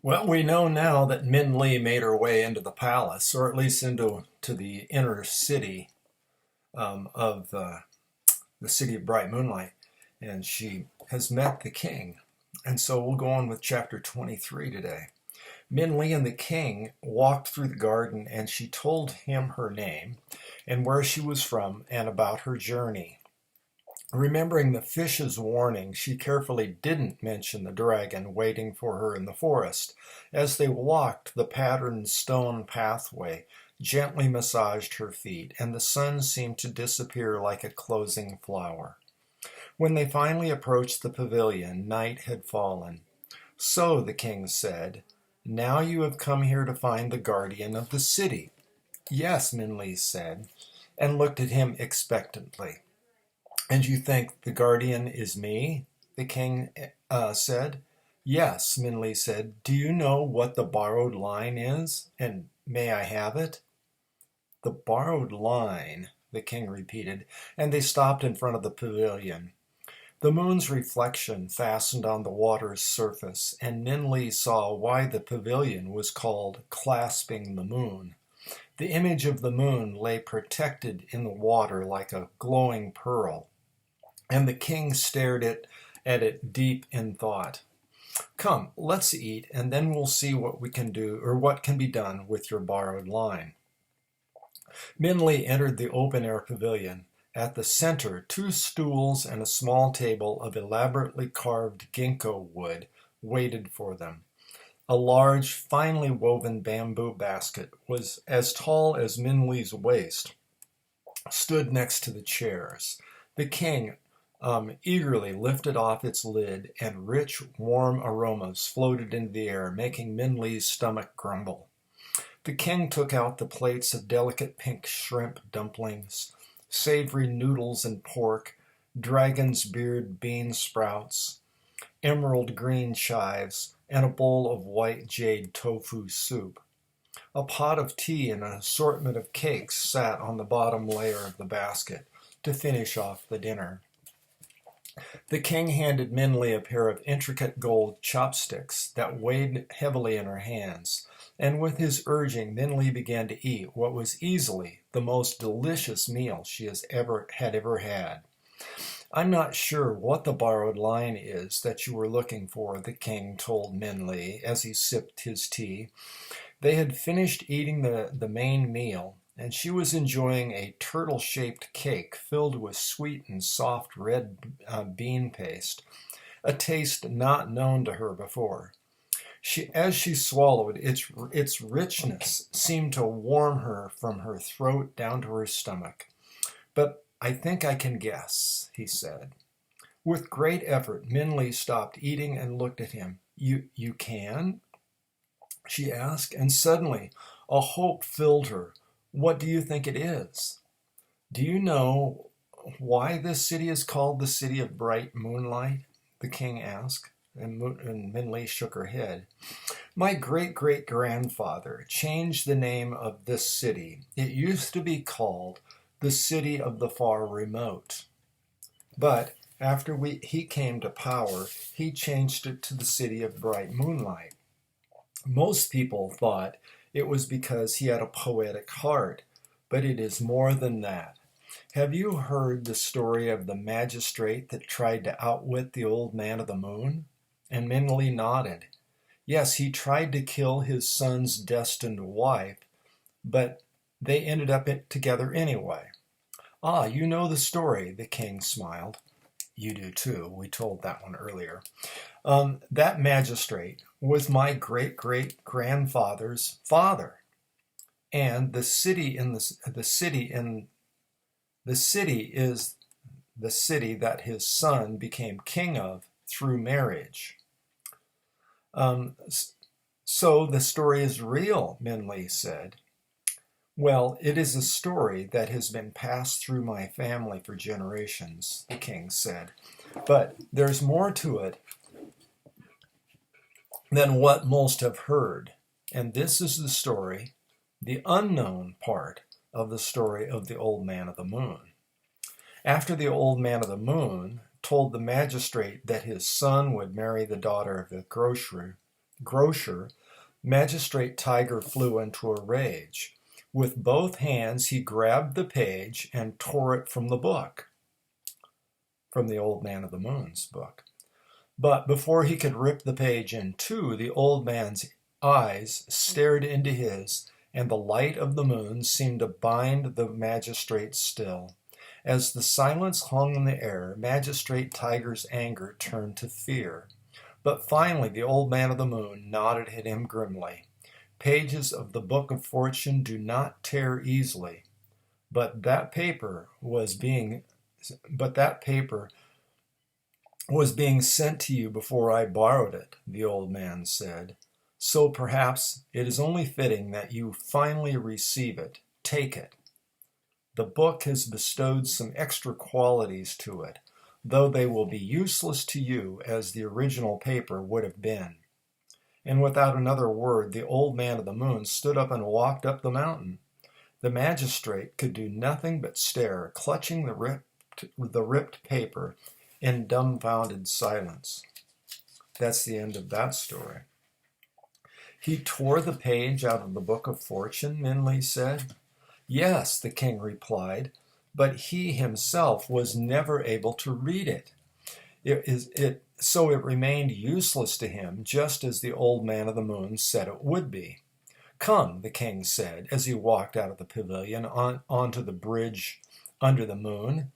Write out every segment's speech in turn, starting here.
Well, we know now that Min Li made her way into the palace, or at least into the inner city of the city of bright moonlight, and she has met the king. And so we'll go on with chapter 23 today. Min Li and the king walked through the garden, and she told him her name and where she was from and about her journey. Remembering the fish's warning, she carefully didn't mention the dragon waiting for her in the forest. As they walked, the patterned stone pathway gently massaged her feet, and the sun seemed to disappear like a closing flower. When they finally approached the pavilion, night had fallen. So, the king said, now you have come here to find the guardian of the city. Yes, Minli said, and looked at him expectantly. And you think the guardian is me? The king said. Yes, Minli said. Do you know what the borrowed line is? And may I have it? The borrowed line, the king repeated, and they stopped in front of the pavilion. The moon's reflection fastened on the water's surface, and Minli saw why the pavilion was called Clasping the Moon. The image of the moon lay protected in the water like a glowing pearl, and the king stared at it deep in thought. Come, let's eat, and then we'll see what we can do, or what can be done with your borrowed line. Minli entered the open-air pavilion. At the center, 2 stools and a small table of elaborately carved ginkgo wood waited for them. A large, finely woven bamboo basket was as tall as Minli's waist, stood next to the chairs. The king eagerly lifted off its lid, and rich, warm aromas floated into the air, making Minli's stomach grumble. The king took out the plates of delicate pink shrimp dumplings, savory noodles and pork, dragon's beard bean sprouts, emerald green chives, and a bowl of white jade tofu soup. A pot of tea and an assortment of cakes sat on the bottom layer of the basket to finish off the dinner. The king handed Minli a pair of intricate gold chopsticks that weighed heavily in her hands, and with his urging, Minli began to eat what was easily the most delicious meal she had ever had. I'm not sure what the borrowed line is that you were looking for, the king told Minli as he sipped his tea. They had finished eating the main meal, and she was enjoying a turtle-shaped cake filled with sweet and soft red bean paste, a taste not known to her before. As she swallowed, its richness seemed to warm her from her throat down to her stomach. But I think I can guess, he said. With great effort, Minli stopped eating and looked at him. You can? She asked, and suddenly a hope filled her. What do you think it is? Do you know why this city is called the City of Bright Moonlight? The king asked, and Minli shook her head. My great-great-grandfather changed the name of this city. It used to be called the City of the Far Remote. But after he came to power, he changed it to the City of Bright Moonlight. Most people thought it was because he had a poetic heart, but it is more than that. Have you heard the story of the magistrate that tried to outwit the old man of the moon? And Minli nodded. Yes, he tried to kill his son's destined wife, but they ended up together anyway. Ah, you know the story, the king smiled. You do too. We told that one earlier. That magistrate was my great-great-grandfather's father, and the city is the city that his son became king of through marriage. So the story is real, Minli said. Well, it is a story that has been passed through my family for generations, the king said. But there's more to it than what most have heard. And this is the story, the unknown part of the story of the old man of the moon. After the old man of the moon told the magistrate that his son would marry the daughter of the grocer, grocer, Magistrate Tiger flew into a rage. With both hands he grabbed the page and tore it from the book, from the Old Man of the Moon's book. But before he could rip the page in two, the old man's eyes stared into his, and the light of the moon seemed to bind the magistrate still. As the silence hung in the air, Magistrate Tiger's anger turned to fear. But finally the Old Man of the Moon nodded at him grimly. Pages of the Book of Fortune do not tear easily, but that paper was being sent to you before I borrowed it, the old man said. So perhaps it is only fitting that you finally receive it. Take it. The book has bestowed some extra qualities to it, though they will be useless to you as the original paper would have been. And without another word, the Old Man of the Moon stood up and walked up the mountain. The magistrate could do nothing but stare, clutching the ripped paper in dumbfounded silence. That's the end of that story. He tore the page out of the Book of Fortune, Minli said. Yes, the king replied, but he himself was never able to read it. So it remained useless to him, just as the Old Man of the Moon said it would be. Come, the king said, as he walked out of the pavilion onto the bridge under the moon.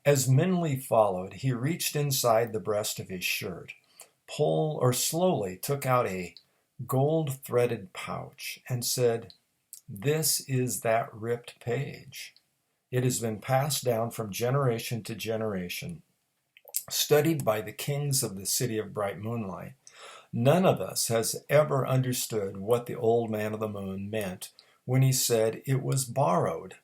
As Minli followed, he reached inside the breast of his shirt, slowly took out a gold-threaded pouch, and said, "This is that ripped page. It has been passed down from generation to generation, studied by the kings of the city of bright moonlight. None of us has ever understood what the Old Man of the Moon meant when he said it was borrowed."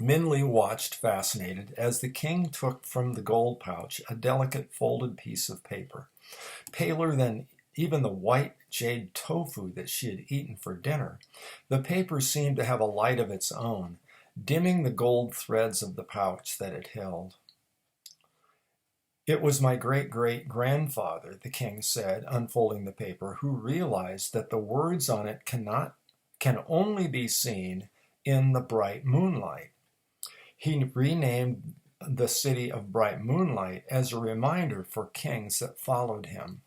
Minli watched fascinated as the king took from the gold pouch a delicate folded piece of paper, paler than even the white jade tofu that she had eaten for dinner. The paper seemed to have a light of its own, dimming the gold threads of the pouch that it held. "It was my great-great-grandfather," the king said, unfolding the paper, "who realized that the words on it can only be seen in the bright moonlight. He renamed the city of bright moonlight as a reminder for kings that followed him."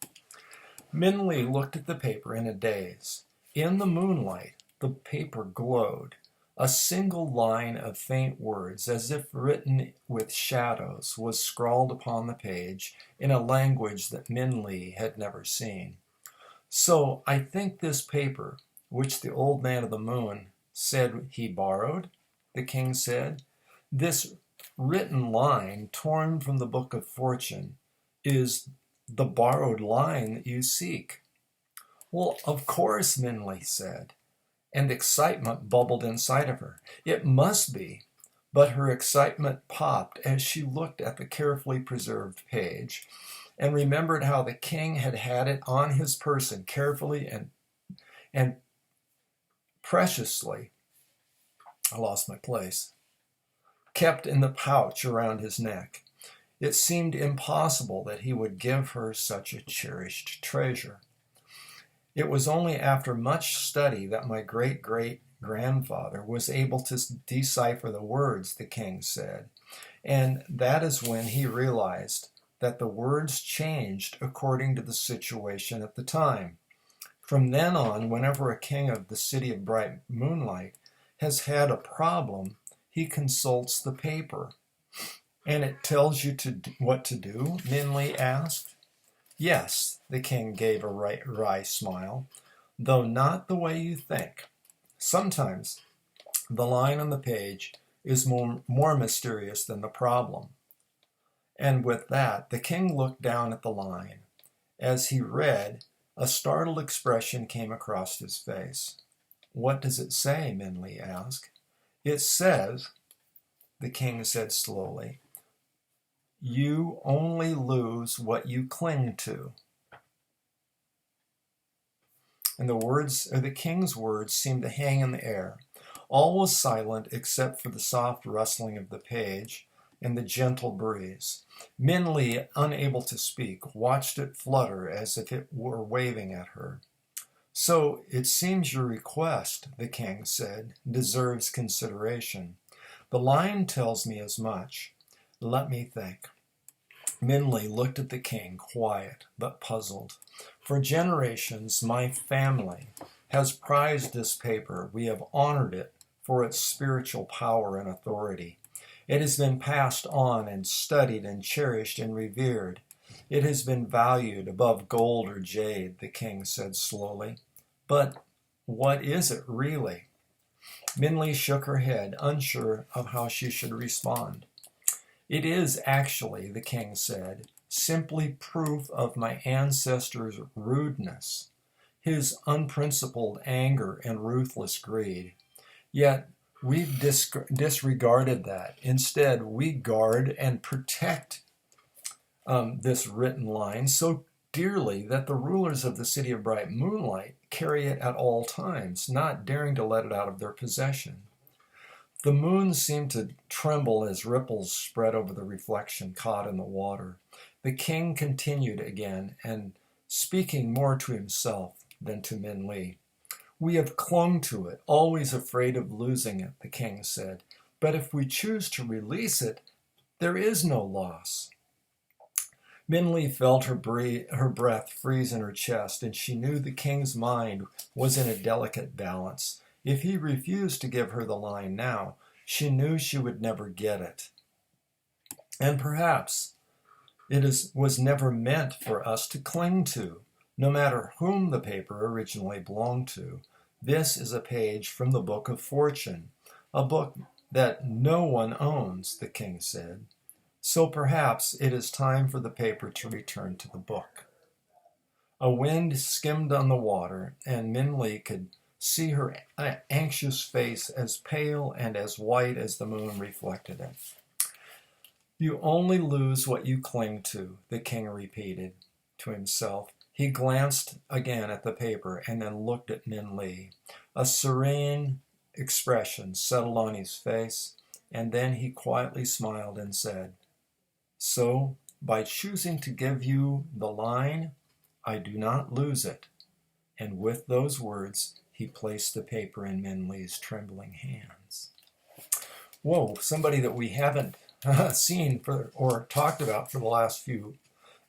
Minli looked at the paper in a daze. In the moonlight, the paper glowed. A single line of faint words, as if written with shadows, was scrawled upon the page in a language that Minli had never seen. "So I think this paper, which the Old Man of the Moon said he borrowed," the king said, "this written line torn from the Book of Fortune is the borrowed line that you seek." "Well, of course," Minli said, and excitement bubbled inside of her. It must be. But her excitement popped as she looked at the carefully preserved page and remembered how the king had had it on his person carefully and preciously, I lost my place, kept in the pouch around his neck. It seemed impossible that he would give her such a cherished treasure. It was only after much study that my great-great-grandfather was able to decipher the words, the king said, and that is when he realized that the words changed according to the situation at the time. From then on, whenever a king of the city of bright moonlight has had a problem, he consults the paper. "And it tells you what to do?" Minli asked. "Yes," the king gave a wry smile, "though not the way you think. Sometimes the line on the page is more mysterious than the problem." And with that, the king looked down at the line. As he read, a startled expression came across his face. "What does it say?" Minli asked. "It says," the king said slowly, "you only lose what you cling to." And the king's words seemed to hang in the air. All was silent except for the soft rustling of the page in the gentle breeze. Min Li, unable to speak, watched it flutter as if it were waving at her. "So it seems your request," the king said, "deserves consideration. The line tells me as much. Let me think." Min Li looked at the king, quiet but puzzled. "For generations, my family has prized this paper. We have honored it for its spiritual power and authority. It has been passed on and studied and cherished and revered. It has been valued above gold or jade," the king said slowly. "But what is it really?" Min Li shook her head, unsure of how she should respond. "It is actually," the king said, "simply proof of my ancestor's rudeness, his unprincipled anger and ruthless greed. Yet we've disregarded that. Instead, we guard and protect this written line so dearly that the rulers of the city of Bright Moonlight carry it at all times, not daring to let it out of their possession." The moon seemed to tremble as ripples spread over the reflection caught in the water. The king continued again, and speaking more to himself than to Min Li. "We have clung to it, always afraid of losing it," the king said. "But if we choose to release it, there is no loss." Min Li felt her breath freeze in her chest, and she knew the king's mind was in a delicate balance. If he refused to give her the line now, she knew she would never get it. And perhaps it was never meant for us to cling to, no matter whom the paper originally belonged to. This is a page from the Book of Fortune, a book that no one owns, the king said. So perhaps it is time for the paper to return to the book. A wind skimmed on the water, and Min Li could see her anxious face as pale and as white as the moon reflected it. "You only lose what you cling to," the king repeated to himself. He glanced again at the paper and then looked at Min Li. A serene expression settled on his face, and then he quietly smiled and said, "So, by choosing to give you the line, I do not lose it." And with those words, he placed the paper in Min Li's trembling hands. Whoa, somebody that we haven't seen or talked about for the last few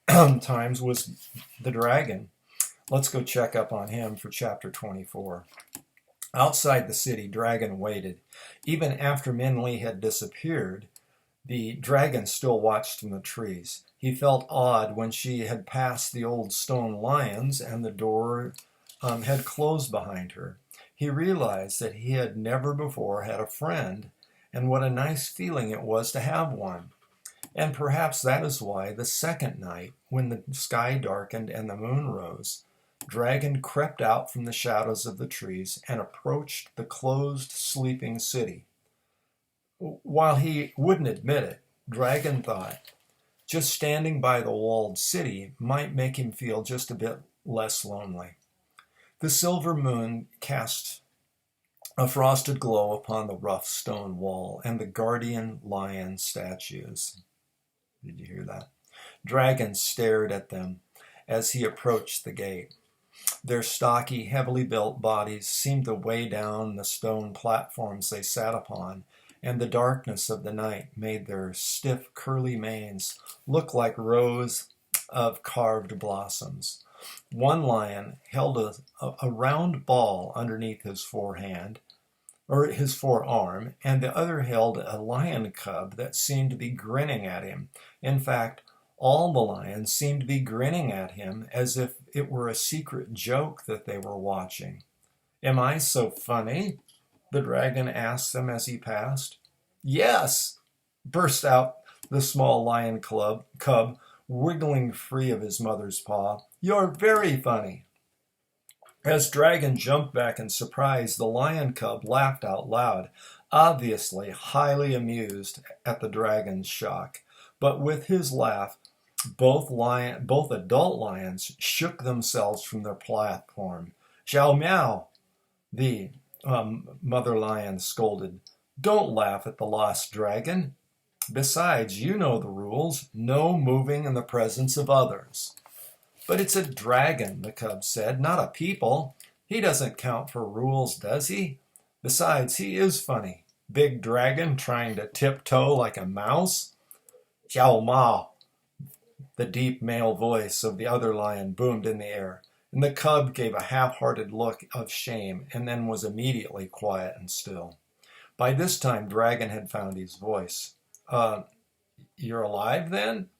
times was the dragon. Let's go check up on him for chapter 24. Outside the city, Dragon waited. Even after Min Li had disappeared, the dragon still watched from the trees. He felt odd when she had passed the old stone lions and the door had closed behind her. He realized that he had never before had a friend, and what a nice feeling it was to have one. And perhaps that is why the second night, when the sky darkened and the moon rose, Dragon crept out from the shadows of the trees and approached the closed, sleeping city. While he wouldn't admit it, Dragon thought just standing by the walled city might make him feel just a bit less lonely. The silver moon cast a frosted glow upon the rough stone wall and the guardian lion statues. Did you hear that? Dragon stared at them as he approached the gate. Their stocky, heavily built bodies seemed to weigh down the stone platforms they sat upon, and the darkness of the night made their stiff, curly manes look like rows of carved blossoms. One lion held a round ball underneath his forearm, and the other held a lion cub that seemed to be grinning at him. In fact, all the lions seemed to be grinning at him as if it were a secret joke that they were watching. "Am I so funny?" the dragon asked them as he passed. "Yes!" burst out the small lion cub, wiggling free of his mother's paw. "You're very funny." As Dragon jumped back in surprise, the lion cub laughed out loud, obviously highly amused at the dragon's shock. But with his laugh, both adult lions shook themselves from their platform. "Xiao Miao," the mother lion scolded, "don't laugh at the lost dragon." Besides, you know the rules. No moving in the presence of others. But it's a dragon, the cub said, not a people. He doesn't count for rules, does he? Besides, he is funny. Big dragon trying to tiptoe like a mouse. Jiao Ma, the deep male voice of the other lion boomed in the air, and the cub gave a half-hearted look of shame and then was immediately quiet and still. By this time, Dragon had found his voice. You're alive then?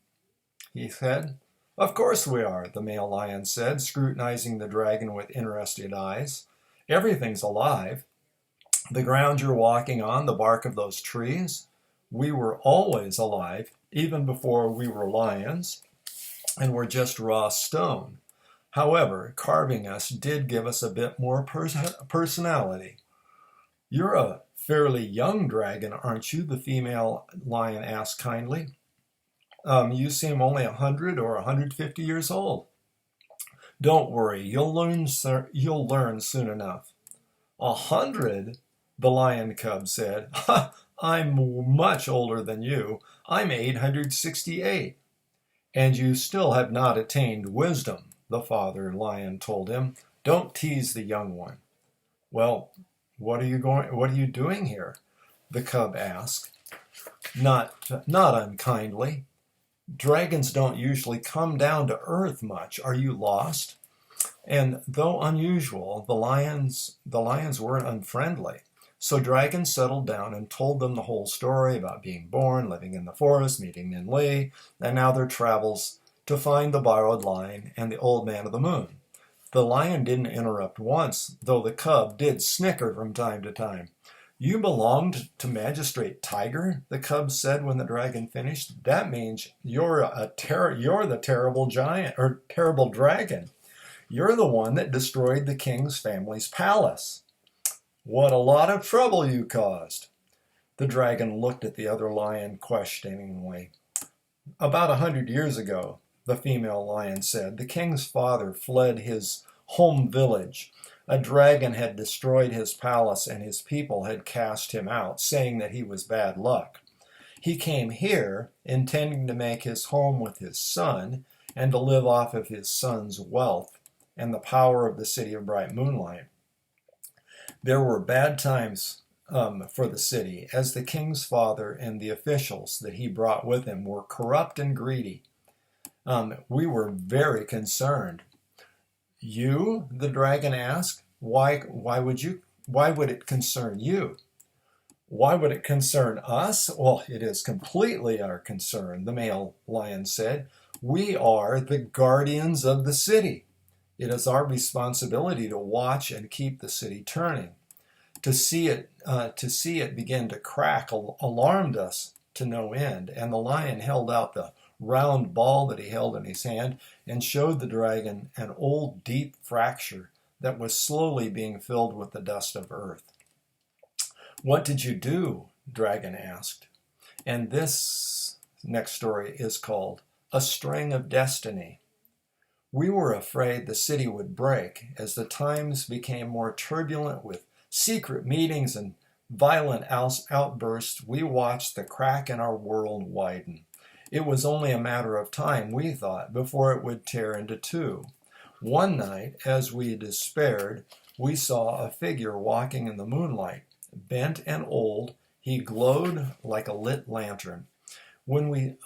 He said. Of course we are, the male lion said, scrutinizing the dragon with interested eyes. Everything's alive. The ground you're walking on, the bark of those trees. We were always alive, even before we were lions, and were just raw stone. However, carving us did give us a bit more personality. You're a fairly young dragon, aren't you? The female lion asked kindly. You seem only 100 or 150 years old. Don't worry, you'll learn soon enough. 100? The lion cub said. I'm much older than you. I'm 868. And you still have not attained wisdom, the father lion told him. Don't tease the young one. Well, what are you doing here? The cub asked. Not unkindly. Dragons don't usually come down to earth much. Are you lost? And though unusual, the lions weren't unfriendly. So Dragon settled down and told them the whole story about being born, living in the forest, meeting Min Li, and now their travels to find the borrowed lion and the old man of the moon. The lion didn't interrupt once, though the cub did snicker from time to time. You belonged to Magistrate Tiger, the cub said when the dragon finished. That means you're the terrible giant, or terrible dragon. You're the one that destroyed the king's family's palace. What a lot of trouble you caused. The dragon looked at the other lion questioningly. About 100 years ago, the female lion said, the king's father fled his home village. A dragon had destroyed his palace and his people had cast him out, saying that he was bad luck. He came here, intending to make his home with his son and to live off of his son's wealth and the power of the city of Bright Moonlight. There were bad times for the city, as the king's father and the officials that he brought with him were corrupt and greedy. We were very concerned. You? The dragon asked. Why would it concern you? Why would it concern us? Well, it is completely our concern, the male lion said. We are the guardians of the city. It is our responsibility to watch and keep the city turning. To see it begin to crack alarmed us to no end, and the lion held out the round ball that he held in his hand and showed the dragon an old deep fracture that was slowly being filled with the dust of earth. What did you do? Dragon asked. And this next story is called A String of Destiny. We were afraid the city would break as the times became more turbulent with secret meetings and violent outbursts. We watched the crack in our world widen. It was only a matter of time, we thought, before it would tear into two. One night, as we despaired, we saw a figure walking in the moonlight. Bent and old, he glowed like a lit lantern. When we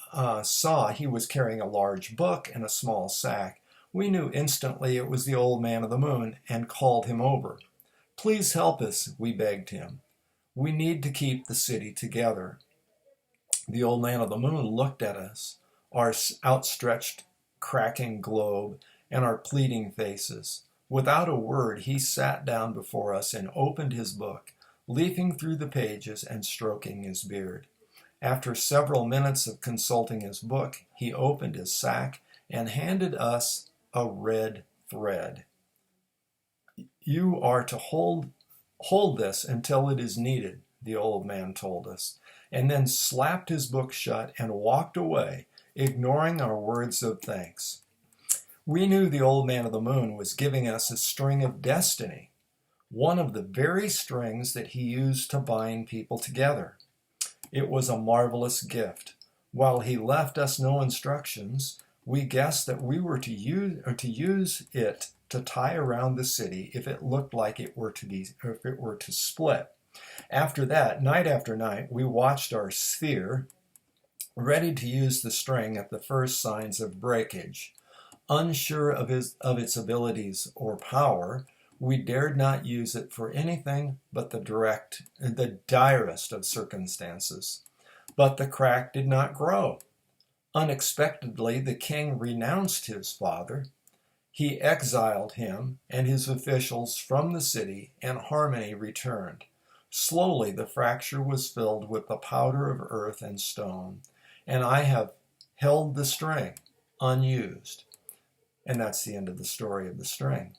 saw he was carrying a large book and a small sack, we knew instantly it was the old man of the moon and called him over. Please help us, we begged him. We need to keep the city together. The old man of the moon looked at us, our outstretched, cracking globe, and our pleading faces. Without a word, he sat down before us and opened his book, leafing through the pages and stroking his beard. After several minutes of consulting his book, he opened his sack and handed us a red thread. You are to hold this until it is needed, the old man told us, and then slapped his book shut and walked away, ignoring our words of thanks. We knew the old man of the moon was giving us a string of destiny, one of the very strings that he used to bind people together. It was a marvelous gift. While he left us no instructions, we guessed that we were to use it to tie around the city if it looked like it were to split. After that, night after night, we watched our sphere, ready to use the string at the first signs of breakage. Unsure of its abilities or power, we dared not use it for anything but the direst of circumstances. But the crack did not grow. Unexpectedly, the king renounced his father. He exiled him and his officials from the city, and harmony returned. Slowly the fracture was filled with the powder of earth and stone, and I have held the string unused. And that's the end of the story of the string.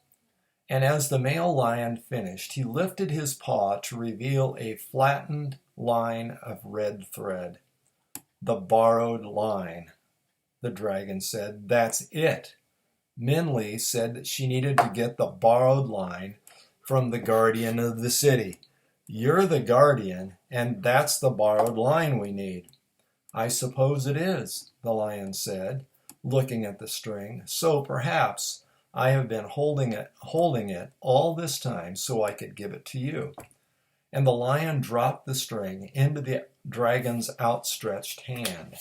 And as the male lion finished, he lifted his paw to reveal a flattened line of red thread. The borrowed line, the dragon said. That's it. Minli said that she needed to get the borrowed line from the guardian of the city. You're the guardian, and that's the borrowed line we need. I suppose it is, the lion said, looking at the string. So perhaps I have been holding it all this time so I could give it to you. And the lion dropped the string into the dragon's outstretched hand.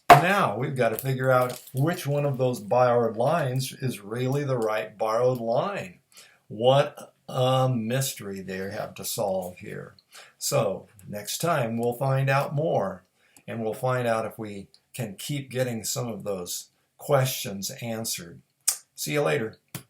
Now we've got to figure out which one of those borrowed lines is really the right borrowed line. What a mystery they have to solve here. So next time we'll find out more, and we'll find out if we can keep getting some of those questions answered. See you later.